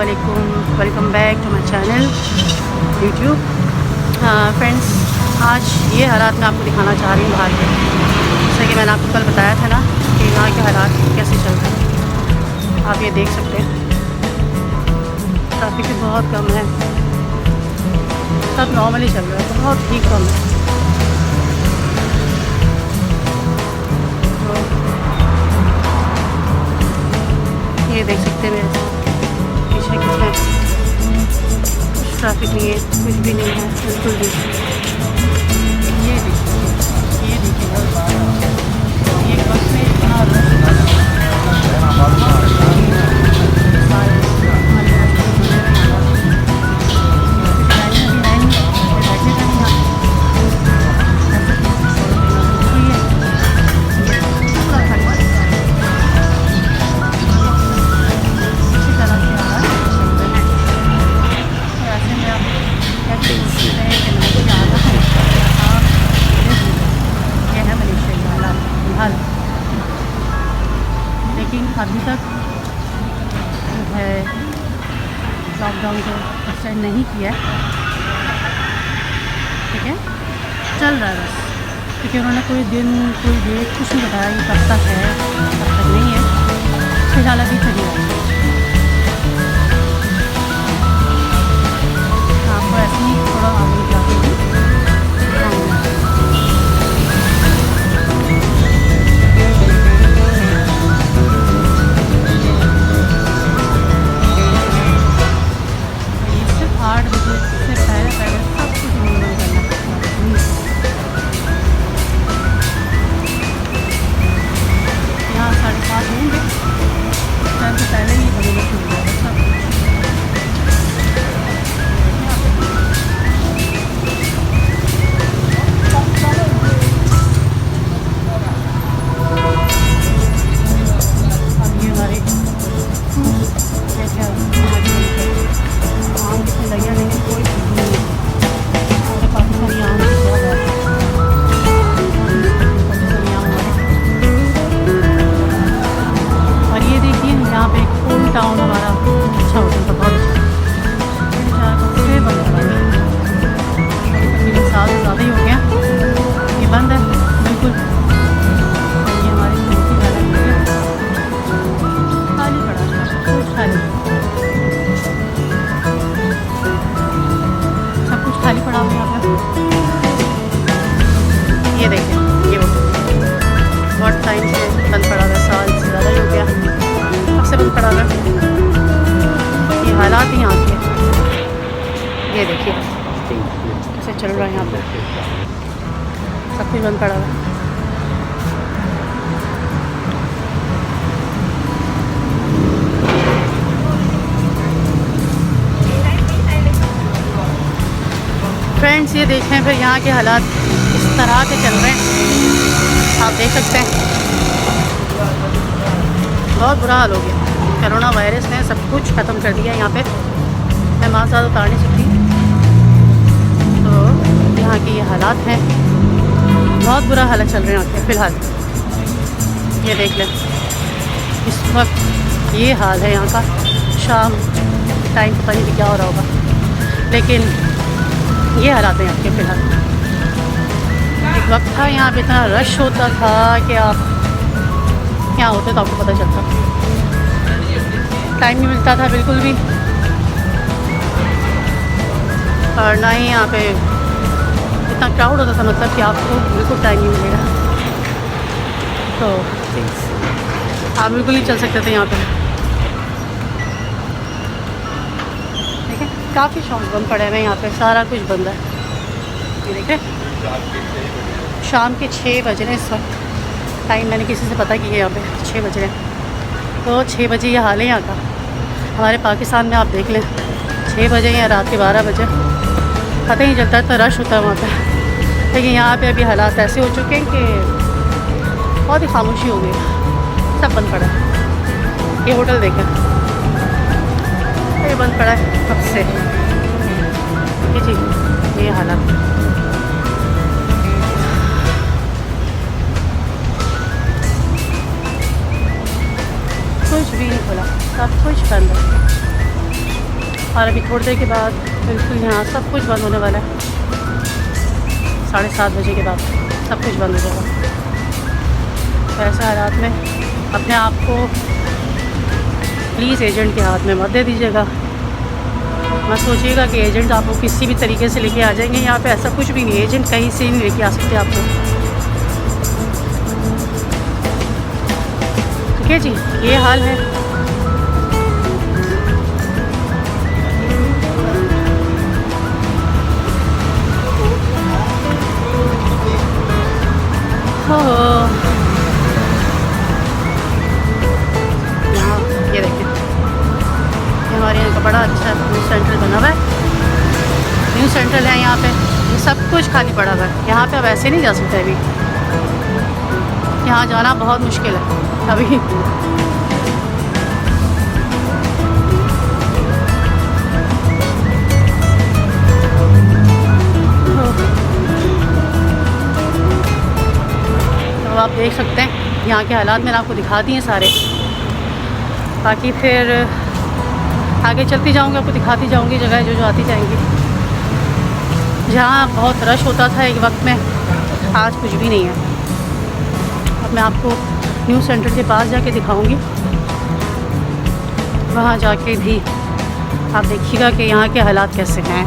वालेकुम, welcome back to my channel YouTube. Friends, आज ये हालात मैं आपको दिखाना चाह रही हूँ बाहर के। जैसे कि मैंने आपको कल बताया था ना कि यहाँ के हालात कैसे चल रहे हैं, आप ये देख सकते हैं। ट्रैफिक भी बहुत कम है, सब नॉर्मली चल रहा है, बहुत ही कम है। तो ये देख सकते हैं मेरे पीछे कितने कुछ ट्रैफिक नहीं है, कुछ भी नहीं है, बिल्कुल भी। ये देखिए, ये बस में इतना लेकिन अभी तक जो है लॉकडाउन को एक्सटेंड नहीं किया है, ठीक है, चल रहा है बस। क्योंकि उन्होंने कोई दिन कोई डेट कुछ नहीं बताया कि कब तक है कब तक नहीं है, फिलहाल अभी चली रही है। आपको ऐसे ही थोड़ा आगे जाके टाउन हमारा अच्छा होटल का बहुत अच्छा बंद करा तकरीबन साल से ज़्यादा ही हो गया ये बंद है बिल्कुल। ये हमारी मूर्ति वाला है, खाली पड़ा है, सब कुछ खाली पड़ा हुआ यहाँ पर। ये देखिए, ये बहुत टाइम से बंद पड़ा हुआ, साल से ज़्यादा ही हो गया से बंद पड़ा हुआ। ये हालात ही यहाँ के, ये देखिए कैसे चल रहा है यहाँ पे, सब कुछ बंद पड़ा हुआ है। फ्रेंड्स, ये देखें फिर यहाँ के हालात इस तरह के चल रहे हैं, आप देख सकते हैं। बहुत बुरा हाल हो गया, कोरोना वायरस ने सब कुछ ख़त्म कर दिया यहाँ पे। मैं मास्क ज़्यादा उतार नहीं सकती, तो यहाँ के ये हालात हैं, बहुत बुरा हालत चल रहे हैं यहाँ के फ़िलहाल। ये देख लें, इस वक्त ये हाल है यहाँ का। शाम टाइम पता नहीं क्या हो रहा होगा, लेकिन ये हालात हैं यहाँ के फ़िलहाल। एक वक्त था यहाँ पे इतना रश होता था कि आप यहाँ होते तो आपको पता चलता, टाइम नहीं मिलता था बिल्कुल भी, और ना ही यहाँ पे इतना क्राउड होता था, मतलब कि आपको बिल्कुल टाइम नहीं मिलेगा, तो आप बिल्कुल नहीं चल सकते थे यहाँ पे। ठीक है, काफ़ी शॉप बंद पड़े हुए हैं यहाँ पे, सारा कुछ बंद है। ये देखें, शाम के 6 बज रहे हैं इस वक्त। टाइम मैंने किसी से पता किया, यहाँ पे 6 बज रहे हैं, तो 6 बजे ये हाल है यहाँ का। हमारे पाकिस्तान में आप देख लें, 6 बजे या रात के 12 बजे पता ही नहीं चलता, तो रश होता है वहाँ पे। लेकिन यहाँ पे अभी हालात ऐसे हो चुके हैं कि बहुत ही खामोशी हो गई, सब बंद पड़ा है। ये होटल देखें, ये बंद पड़ा है कब से, ये चीज़, ये हालात। कुछ भी नहीं खुला, सब कुछ बंद है। और अभी थोड़ी देर के बाद बिल्कुल यहाँ सब कुछ बंद होने वाला है। 7:30 बजे के बाद सब कुछ बंद हो जाएगा। तो ऐसे हालात में अपने आप को प्लीज़ एजेंट के हाथ में मत दे दीजिएगा। मत सोचिएगा कि एजेंट आपको किसी भी तरीके से लेके आ जाएंगे। यहाँ पे ऐसा कुछ भी नहीं है, एजेंट कहीं से नहीं लेके आ सकते आपको। ठीक है जी, ये हाल है। यहाँ ये देखिए, हमारे यहाँ का बड़ा अच्छा न्यूज़ सेंटर बना हुआ है। न्यूज़ सेंटर है यहाँ पे, ये सब कुछ खाली पड़ा हुआ है। यहाँ पे अब ऐसे नहीं जा सकते अभी, यहाँ जाना बहुत मुश्किल है अभी। तो आप देख सकते हैं यहाँ के हालात मैंने आपको दिखा दिए सारे। बाकी फिर आगे चलती जाऊँगी, आपको दिखाती जाऊँगी जगह जो जो आती जाएंगी। जहाँ बहुत रश होता था एक वक्त में, आज कुछ भी नहीं है। अब मैं आपको न्यूज़ सेंटर के पास जाके दिखाऊँगी, वहाँ जाके भी आप देखिएगा कि यहाँ के हालात कैसे हैं।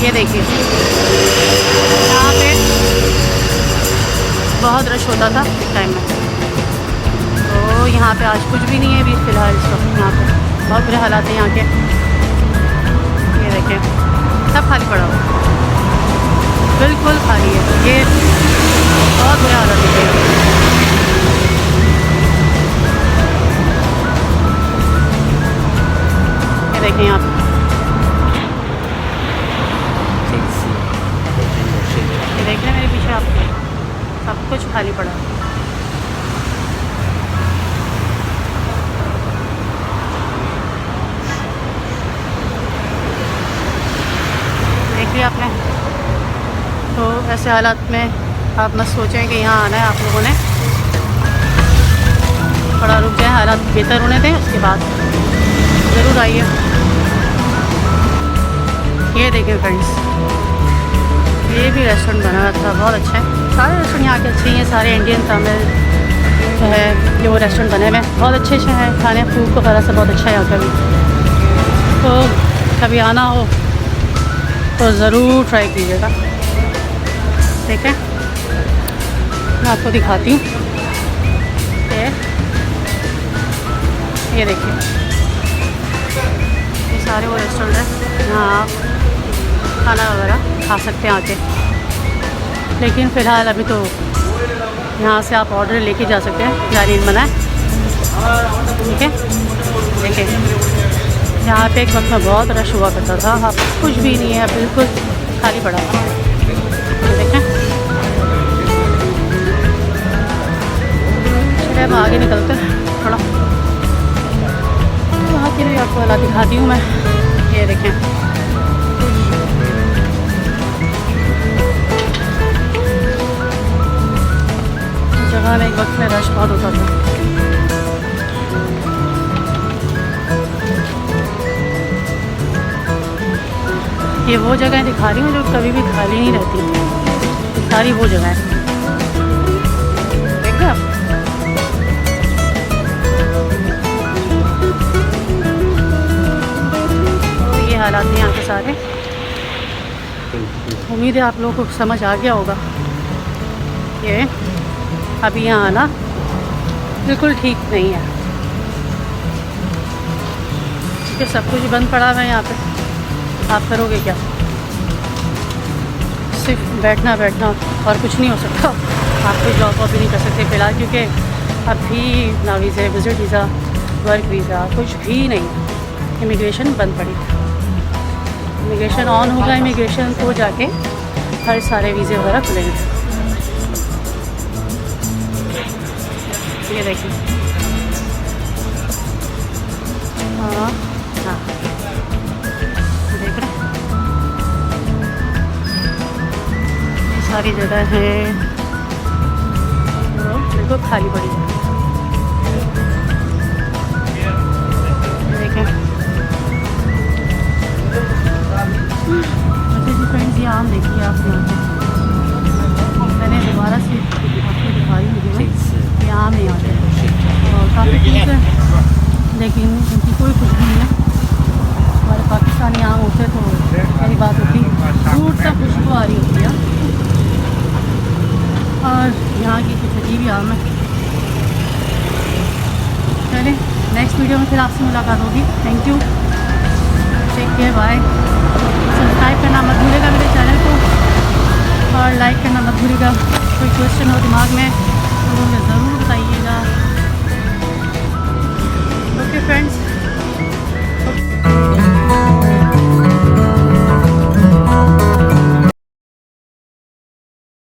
ये देखिए, यहाँ पे बहुत रश होता था इस टाइम में, तो यहाँ पे आज कुछ भी नहीं है अभी फ़िलहाल इस वक्त। यहाँ पे बहुत बुरे हालात हैं यहाँ के। ये देखिए, सब खाली पड़ा हुआ, बिल्कुल खाली है। ये बहुत बुरे हालात हैं। ये देखिए यहाँ पे, देख रहे हैं मेरे पीछे आप, सब कुछ खाली पड़ा है। देख लिया आपने। तो ऐसे हालात में आप मत सोचें कि यहाँ आना है आप लोगों ने। थोड़ा रुक जाए, हालात बेहतर होने दें, उसके बाद ज़रूर आइए। ये देखें फ्रेंड्स, ये भी रेस्टोरेंट बना हुआ था, बहुत अच्छा है। सारे रेस्टोरेंट यहाँ के अच्छे हैं, सारे इंडियन तमिल जो है जो रेस्टोरेंट बने हुए हैं बहुत अच्छे अच्छे हैं। खाने फूड वगैरह से बहुत अच्छा है यहाँ का भी। तो कभी आना हो तो ज़रूर ट्राई कीजिएगा। ठीक है, मैं आपको दिखाती हूँ। ये देखिए, ये सारे वो रेस्टोरेंट हैं जहाँ आप खाना वगैरह खा सकते हैं आके। लेकिन फ़िलहाल अभी तो यहाँ से आप ऑर्डर लेके जा सकते हैं, जाने मना है। ठीक है, देखिए यहाँ पे एक वक्त में बहुत रश हुआ करता था, अब कुछ भी नहीं है, बिल्कुल खाली पड़ा था। देखें, चलिए हम आगे निकलते हैं थोड़ा। वहाँ की भी आपको वाला दिखाती हूँ मैं। ये देखें, जगह में एक वक्त में रश बहुत होता था। ये वो जगह दिखा रही हूँ जो कभी भी खाली नहीं रहती, सारी वो जगह है। देख रहे आप, तो ये हालात हैं यहाँ के सारे। उम्मीद है आप लोगों को समझ आ गया होगा। ये अभी यहाँ आना बिल्कुल ठीक नहीं है, क्योंकि सब कुछ बंद पड़ा हुआ है यहाँ पे। आप करोगे क्या? सिर्फ बैठना बैठना और कुछ नहीं हो सकता। आप कोई जॉब वॉब भी नहीं कर सकते फ़िलहाल, क्योंकि अभी ना visa, visit visa, work visa कुछ भी नहीं। इमिग्रेशन बंद पड़ी। इमिग्रेशन ऑन होगा, इमिग्रेशन तो जाके हर सारे वीज़े वगैरह खुलेंगे। ये देखिए, हाँ हाँ, देख रहे हैं सारी जगह है, तो देखो खाली पड़ी है। देखें अच्छा जी फ्रेंड्स, ये आम देखिए आप यहाँ पे, मैंने दोबारा से आपको दिखाई मुझे ये आम है यहाँ पे और काफ़ी चीज़ है, लेकिन इनकी कोई खुशबू नहीं है। हमारे पाकिस्तानी आम होते तो पहली बात होती दूर तक खुशबू आ रही होती है, और यहाँ की कुछ अजीब ही आम है। चलें नेक्स्ट वीडियो में फिर आपसे मुलाकात होगी। Thank you, take care, bye. Subscribe करना मत भूलिएगा मेरे चैनल को, और लाइक करना मत भूलिएगा। कोई क्वेश्चन हो दिमाग में तो मुझे ज़रूर बताइए।